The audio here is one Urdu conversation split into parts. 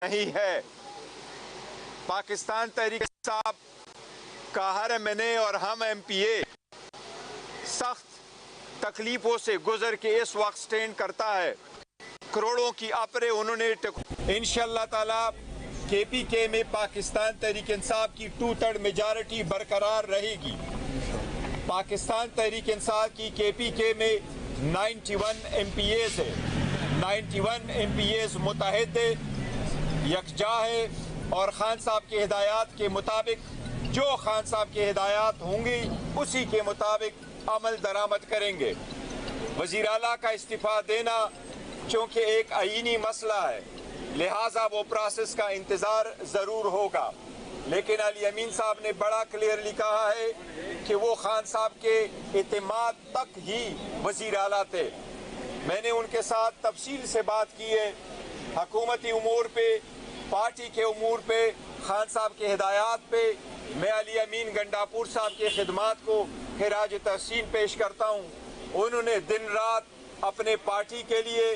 نہیں ہے۔ پاکستان تحریک انصاف کا ہر ایم این اے اور ہم ایم پی اے سخت تکلیفوں سے گزر کے اس وقت سٹینڈ کرتا ہے۔ کروڑوں کی اپرے انہوں نے انشاءاللہ تعالیٰ کے پی کے میں پاکستان تحریک انصاف کی 2/3 میجارٹی برقرار رہے گی۔ پاکستان تحریک انصاف کی کے پی کے میں 91 ایم پی ایز ہے۔ 91 ایم پی ایز متحد ہے، یکجا ہے، اور خان صاحب کے ہدایات کے مطابق جو خان صاحب کے ہدایات ہوں گی اسی کے مطابق عمل درآمد کریں گے۔ وزیر اعلیٰ کا استعفیٰ دینا چونکہ ایک آئینی مسئلہ ہے، لہٰذا وہ پروسیس کا انتظار ضرور ہوگا، لیکن علی امین صاحب نے بڑا کلیئرلی کہا ہے کہ وہ خان صاحب کے اعتماد تک ہی وزیر اعلیٰ تھے۔ میں نے ان کے ساتھ تفصیل سے بات کی ہے، حکومتی امور پہ، پارٹی کے امور پہ، خان صاحب کے ہدایات پہ۔ میں علی امین گنڈاپور صاحب کے خدمات کو خراج تحسین پیش کرتا ہوں۔ انہوں نے دن رات اپنے پارٹی کے لیے،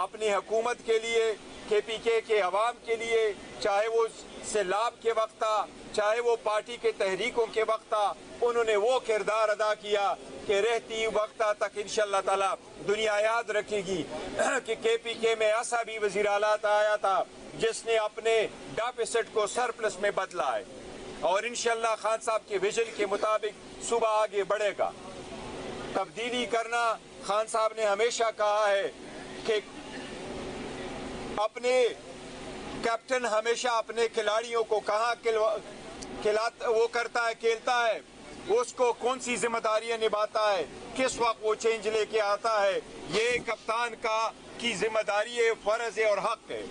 اپنی حکومت کے لیے، کے پی کے عوام کے لیے، چاہے وہ سیلاب کے وقت تھا، چاہے وہ پارٹی کے تحریکوں کے وقت تھا، انہوں نے وہ کردار ادا کیا کہ رہتی وقت تک انشاءاللہ تعالی دنیا یاد رکھے گی کہ کے پی کے میں ایسا بھی وزیر اعلیٰ آیا تھا جس نے اپنے ڈیفیسٹ کو سرپلس میں بدلا ہے، اور انشاءاللہ خان صاحب کے ویژن کے مطابق صبح آگے بڑھے گا۔ تبدیلی کرنا، خان صاحب نے ہمیشہ کہا ہے کہ اپنے کیپٹن ہمیشہ اپنے کھلاڑیوں کو کہاں وہ کرتا ہے، کھیلتا ہے، اس کو کون سی ذمہ داریاں نبھاتا ہے، کس وقت وہ چینج لے کے آتا ہے، یہ کپتان کی ذمہ داری ہے، فرض ہے اور حق ہے،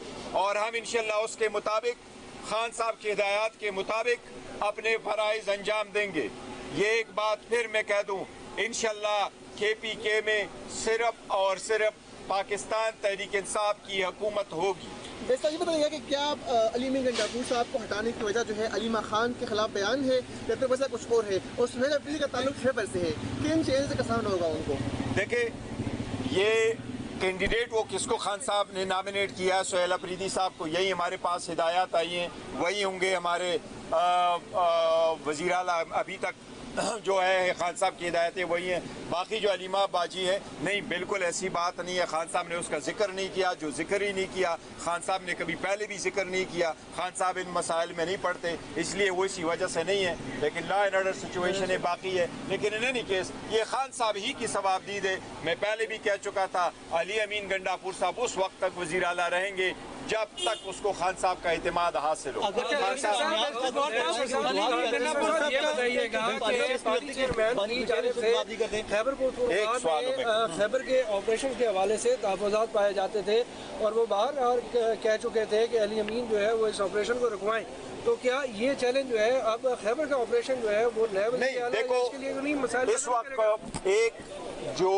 اور ہم انشاءاللہ اس کے مطابق، خان صاحب کے ہدایات کے مطابق اپنے فرائض انجام دیں گے۔ یہ ایک بات پھر میں کہہ دوں، انشاءاللہ کے پی کے میں صرف اور صرف پاکستان تحریک انصاف کی حکومت ہوگی۔ یہ بتائیے کہ کیا علی امین گنڈاپور صاحب کو ہٹانے کی وجہ جو ہے علیمہ خان کے خلاف بیان ہے یا پھر وجہ کچھ اور ہے، اور سہیل افریدی کا تعلق خیبر سے ہے، کن چیز سے کسان ہوگا ان کو؟ دیکھیں، یہ کینڈیڈیٹ وہ کس کو خان صاحب نے نامینیٹ کیا ہے، سہیل افریدی صاحب کو، یہی ہمارے پاس ہدایات آئی ہیں، وہی ہوں گے ہمارے وزیر اعلیٰ۔ ابھی تک جو ہے خان صاحب کی ہدایتیں وہی ہیں، باقی جو علیمہ باجی ہے، نہیں بالکل ایسی بات نہیں ہے، خان صاحب نے اس کا ذکر نہیں کیا، جو ذکر ہی نہیں کیا، خان صاحب نے کبھی پہلے بھی ذکر نہیں کیا، خان صاحب ان مسائل میں نہیں پڑھتے، اس لیے وہ اسی وجہ سے نہیں ہے، لیکن لا اینڈ آرڈر سچویشن ہے، باقی ہے، لیکن ان اینی کیس یہ خان صاحب ہی کی ثوابدید ہے۔ میں پہلے بھی کہہ چکا تھا، علی امین گنڈاپور صاحب اس وقت تک وزیر اعلیٰ رہیں گے جب تک اس کو خان صاحب کا اعتماد حاصل ہو۔ خیبر کے آپریشن کے حوالے سے تحفظات پائے جاتے تھے، اور وہ باہر کہہ چکے تھے کہ علی امین جو ہے وہ اس آپریشن کو رکوائیں، تو کیا یہ چیلنج جو ہے اب خیبر کا آپریشن جو ہے وہ نیب نہیں؟ دیکھو، اس وقت ایک جو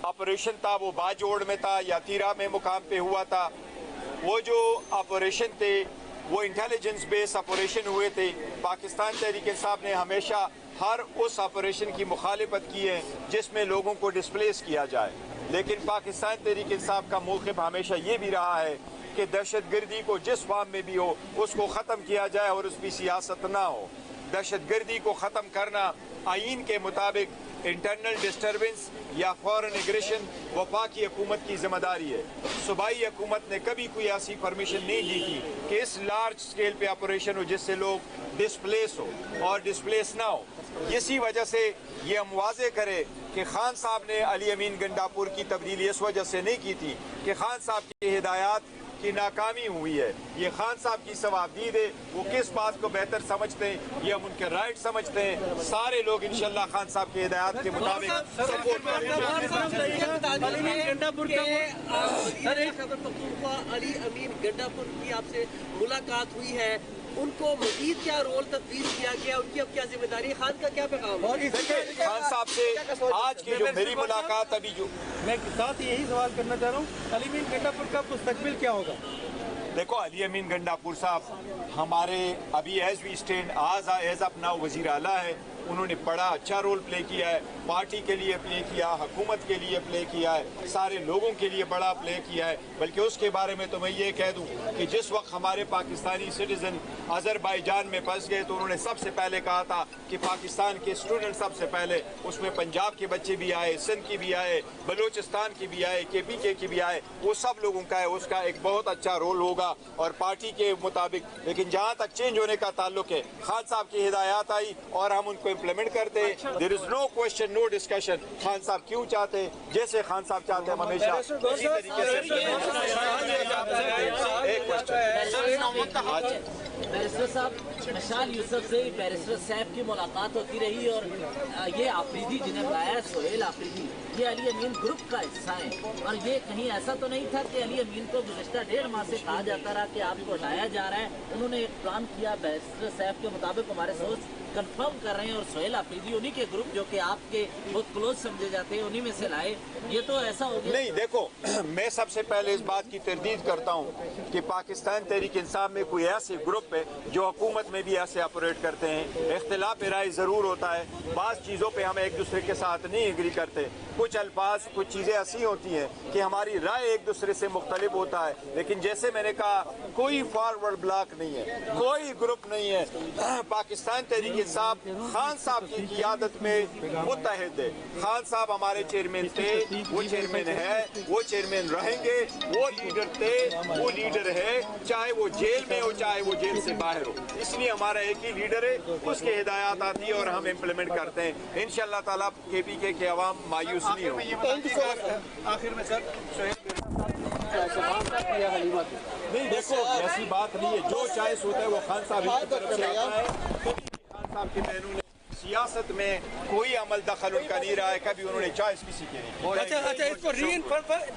آپریشن تھا وہ باجوڑ میں تھا یا تیرا میں مقام پہ ہوا تھا، وہ جو آپریشن تھے وہ انٹیلیجنس بیس آپریشن ہوئے تھے۔ پاکستان تحریک انصاف نے ہمیشہ ہر اس آپریشن کی مخالفت کی ہے جس میں لوگوں کو ڈسپلیس کیا جائے، لیکن پاکستان تحریک انصاف کا موقف ہمیشہ یہ بھی رہا ہے کہ دہشت گردی کو جس فارم میں بھی ہو اس کو ختم کیا جائے اور اس بھی سیاست نہ ہو۔ دہشت گردی کو ختم کرنا آئین کے مطابق انٹرنل ڈسٹربنس یا فورن ایگریشن وفاقی حکومت کی ذمہ داری ہے۔ صوبائی حکومت نے کبھی کوئی ایسی پرمیشن نہیں دی تھی کہ اس لارج سکیل پہ آپریشن ہو جس سے لوگ ڈسپلیس ہو اور ڈسپلیس نہ ہو۔ اسی وجہ سے یہ ہم واضح کرے کہ خان صاحب نے علی امین گنڈاپور کی تبدیلی اس وجہ سے نہیں کی تھی کہ خان صاحب کی ہدایات کی ناکامی ہوئی ہے، یہ خان صاحب کی ثوابدید ہے، وہ کس بات کو بہتر سمجھتے ہیں، یہ ہم ان کے رائٹ سمجھتے ہیں۔ سارے لوگ انشاءاللہ خان صاحب کی ہدایات کے مطابق سپورٹ کریں گے۔ علی امین گنڈاپور کی آپ سے ملاقات ہوئی ہے، ان کو مزید کیا رول تبدیل کیا گیا، ان کی اب کیا ذمہ داری ہے، خان کا کیا پیغام ہے؟ خان صاحب سے آج کی جو میری ملاقات ابھی جو میں ساتھ یہی سوال کرنا چاہ رہا ہوں، علی امین گنڈاپور کا مستقبل کیا ہوگا؟ دیکھو، علی امین گنڈاپور صاحب ہمارے ابھی as we stand as of now وزیر اعلیٰ ہے، انہوں نے بڑا اچھا رول پلے کیا ہے، پارٹی کے لیے پلے کیا، حکومت کے لیے پلے کیا ہے، سارے لوگوں کے لیے بڑا پلے کیا ہے۔ بلکہ اس کے بارے میں تو میں یہ کہہ دوں کہ جس وقت ہمارے پاکستانی سٹیزن آذربائیجان میں پھنس گئے تو انہوں نے سب سے پہلے کہا تھا کہ پاکستان کے اسٹوڈنٹ سب سے پہلے، اس میں پنجاب کے بچے بھی آئے، سندھ کی بھی آئے، بلوچستان کی بھی آئے، KPK کی بھی آئے، وہ سب لوگوں کا ہے، اس کا ایک بہت اچھا رول ہوگا اور پارٹی کے مطابق۔ لیکن جہاں تک چینج ہونے کا تعلق ہے، خان صاحب کی ہدایات آئی اور ہم ان کو امپلیمنٹ کرتے ہیں۔ دیر از نو کوشچن نو ڈسکشن، خان صاحب کیوں چاہتے ہیں، جیسے خان صاحب چاہتے ہیں ہم ہمیشہ اسی طریقے سے۔ ایک کوشچن بیرسٹر صاحب، مشال یوسف سے بیرسٹر صاحب کی ملاقات ہوتی رہی اور یہ آفریدی جنہیں بلایا ہے سہیل آفریدی، یہ علی امین گروپ کا حصہ ہے، اور یہ کہیں ایسا تو نہیں تھا کہ علی امین کو گزشتہ 1.5 ماہ سے کہا جاتا رہا کہ آپ کو ہٹایا جا رہا ہے؟ انہوں نے ایک پلان کیا بیرسٹر صاحب کے مطابق، ہمارے سورس کنفرم کر رہے ہیں، اور سہیل آفریدی انہی کے گروپ جو کہ آپ کے بہت کلوز سمجھے جاتے ہیں انہی میں سے لائے، یہ تو ایسا ہو گیا؟ نہیں، دیکھو میں سب سے پہلے اس بات کی تردید کرتا ہوں کہ پاکستان تحریک انصاف میں کوئی ایسے گروپ ہے جو حکومت میں بھی ایسے آپریٹ کرتے ہیں۔ اختلاف رائے ضرور ہوتا ہے، بعض چیزوں پہ ہم ایک دوسرے کے ساتھ نہیں ایگری کرتے، کچھ الفاظ کچھ چیزیں ایسی ہوتی ہیں کہ ہماری رائے ایک دوسرے سے مختلف ہوتا ہے، لیکن جیسے میں نے کہا کوئی فارورڈ بلاک نہیں ہے، کوئی گروپ نہیں ہے۔ پاکستان تحریک انصاف خان صاحب کی قیادت میں متحد ہے۔ خان صاحب ہمارے چیئرمین تھے، وہ چیئرمین ہے، وہ چیئرمین رہیں گے، وہ لیڈر تھے، وہ لیڈر ہے، چاہے وہ جیل میں ہو چاہے وہ جیل سے باہر ہو، اس لیے ہمارا ایک ہی لیڈر ہے، اس کی ہدایات آتی ہے اور ہم امپلیمنٹ کرتے ہیں۔ انشاءاللہ تعالیٰ KPK کے عوام مایوس نہیں ہو۔ آخر میں سر نہیں، دیکھو ایسی بات نہیں ہے، جو چوائس ہوتا ہے وہ خان صاحب کی طرف سے آتا ہے۔ خان صاحب کے بہنوں نے سیاست میں کوئی عمل دخل ان کا نہیں رہا ہے، کبھی انہوں نے چوائس کسی کی نہیں۔ اچھا، اس کو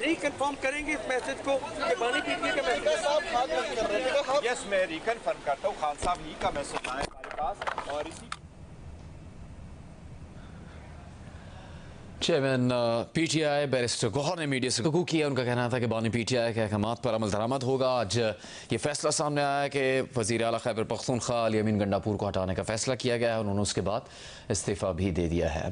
ریکنفرم کریں گے اس میسج کو کہ بانی PTI کا میسج؟ یس، میں ریکنفرم کرتا ہوں، خان صاحب ہی کا میسج آیا ہمارے پاس، اور اسی چیئرمین PTI بیرسٹر گوہر نے میڈیا سے گفتگو کیا۔ ان کا کہنا تھا کہ بانی PTI کے احکامات پر عمل درآمد ہوگا۔ آج یہ فیصلہ سامنے آیا ہے کہ وزیر اعلیٰ خیبر پختونخوا علی امین گنڈاپور کو ہٹانے کا فیصلہ کیا گیا ہے، انہوں نے اس کے بعد استعفیٰ بھی دے دیا ہے۔